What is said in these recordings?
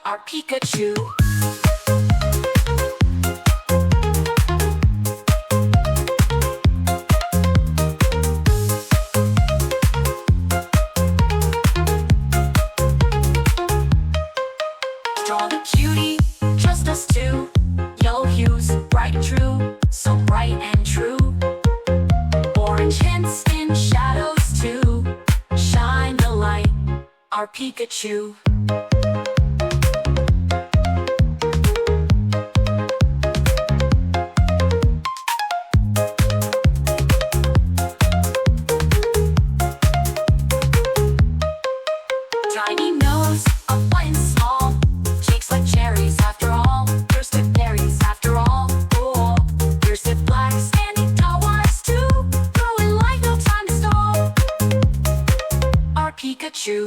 our Pikachu. Draw the cutie, just us two. Yellow hues, bright and true, so bright and true. Orange hints in shadows too. Shine the light, our Pikachu. Tiny nose, a button small. Cheeks like cherries after all. Thirst of berries after all. Oh, ears of black, standing tall was too. Growing like no time to stall. Our Pikachu.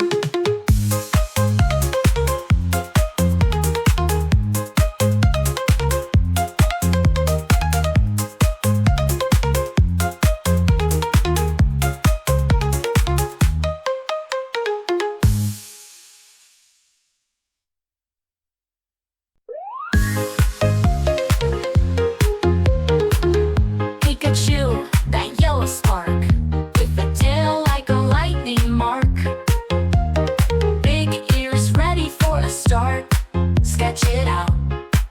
Pikachu, that yellow spark, with a tail like a lightning mark. Big ears ready for a start. Sketch it out,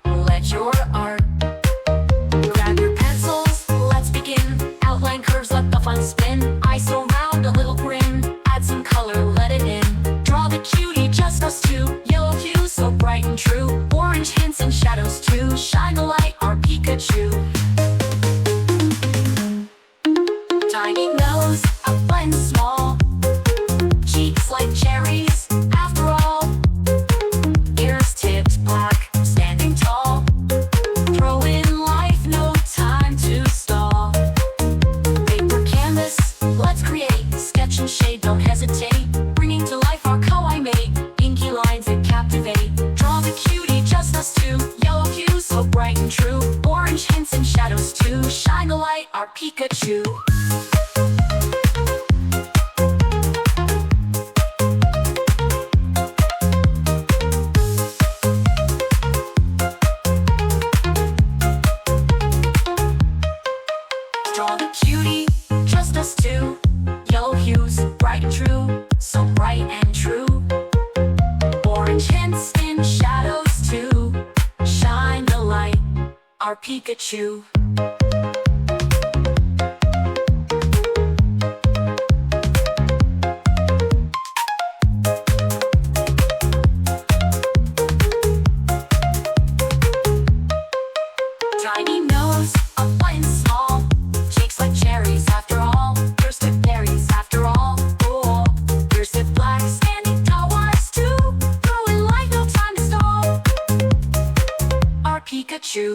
let your art. Grab your pencils, let's begin. Outline curves, let the fun spin. Eyes around, a little grin. Add some color, let it in. Draw the cutie, just us two. Yellow hue, so bright and true. Orange hints and shadows too. Shine the light, our Pikachu. Tiny nose, a button small. Cheeks like cherries, after all. Ears tipped black, standing tall. Throw in life, no time to stall. Paper canvas, let's create. Sketch and shade, don't hesitate. Bringing to life our kawaii mate. Inky lines that captivate. Draw the cutie, just us two. Yellow hue, so bright and true. Orange hints and shadows too. Shine the light, our Pikachu. Draw the cutie, just us two. Yellow hues, bright and true, so bright and true. Orange hints in shadows too. Shine the light, our Pikachu. Tiny nose, a button small. Cheeks like cherries after all. Thirst of berries after all. Oh, ears of black, standing tall was too. Growing like no time to stall. Our Pikachu.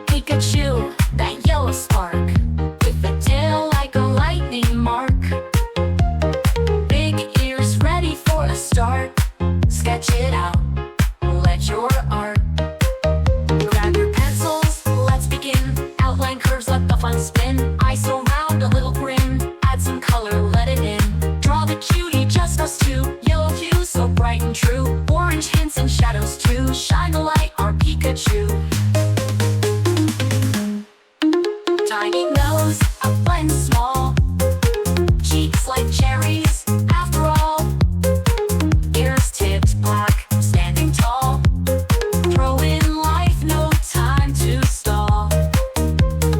Pikachu, that yellow spark, with a tail like a lightning mark. Big ears ready for a start. Sketch it out, let your art. Grab your pencils, let's begin. Outline curves, let the fun spin. Eyes around, a little grin. Add some color, let it in. Draw the cutie, just us two. Yellow hue, so bright and true. Orange hints and shadows too. Shine the light, our Pikachu. Tiny nose, a button small. Cheeks like cherries, after all. Ears tipped black, standing tall. Throw in life, no time to stall.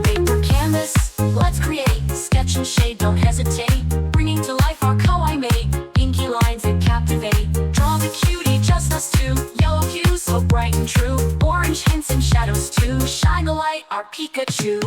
Paper canvas, let's create. Sketch and shade, don't hesitate. Bringing to life our kawaii mate. Inky lines that captivate. Draw the cutie, just us two. Yellow hue, so bright and true. Orange hints and shadows too. Shine the light, our Pikachu.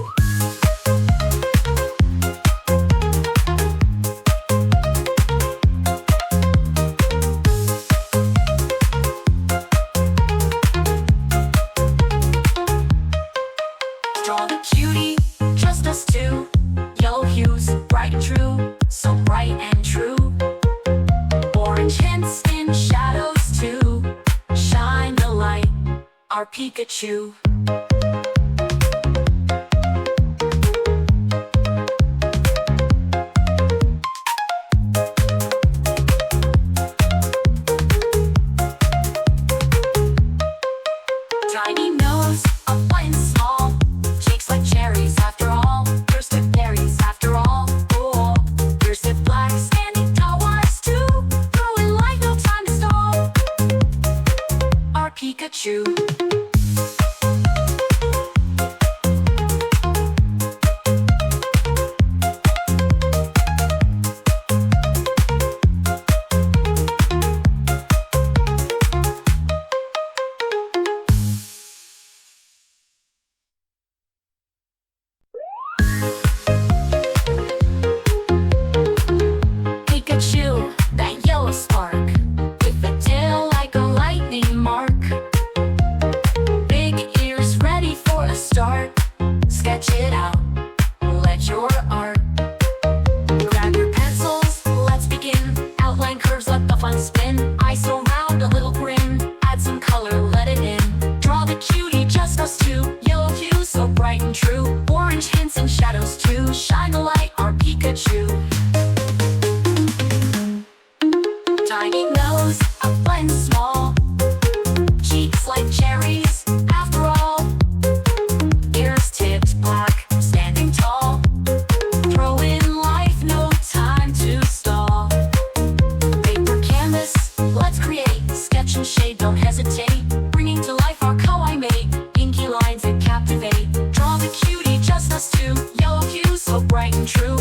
Draw the cutie, just us two. our Pikachu. Tiny nose, a white and small. Cheeks like cherries after all. Thirst of berries after all. Oh, thirst of black, standing tall, wise too. Growing like no time to stall. Our Pikachu. Pikachu, that yellow spark, with a tail like a lightning mark. Big ears ready for a start. Sketch it out, let your art. Grab your pencils, let's begin. Outline curves, let the fun spin. Eyes so round, a little grin. Add some color, let it in. Draw the cutie, just us two. Yellow hue, so bright and true. Orange hints and shadows too. Shine the light, our Pikachu. Tiny nose, a button small. Cheeks like cherries, after all. Ears tipped black, standing tall. Throw in life, no time to stall. Paper canvas, let's create. Sketch and shade, don't hesitate. Bringing to life our kawaii mate. Inky lines that captivate. Draw the cutie, just us two. Yellow hue, so bright and true.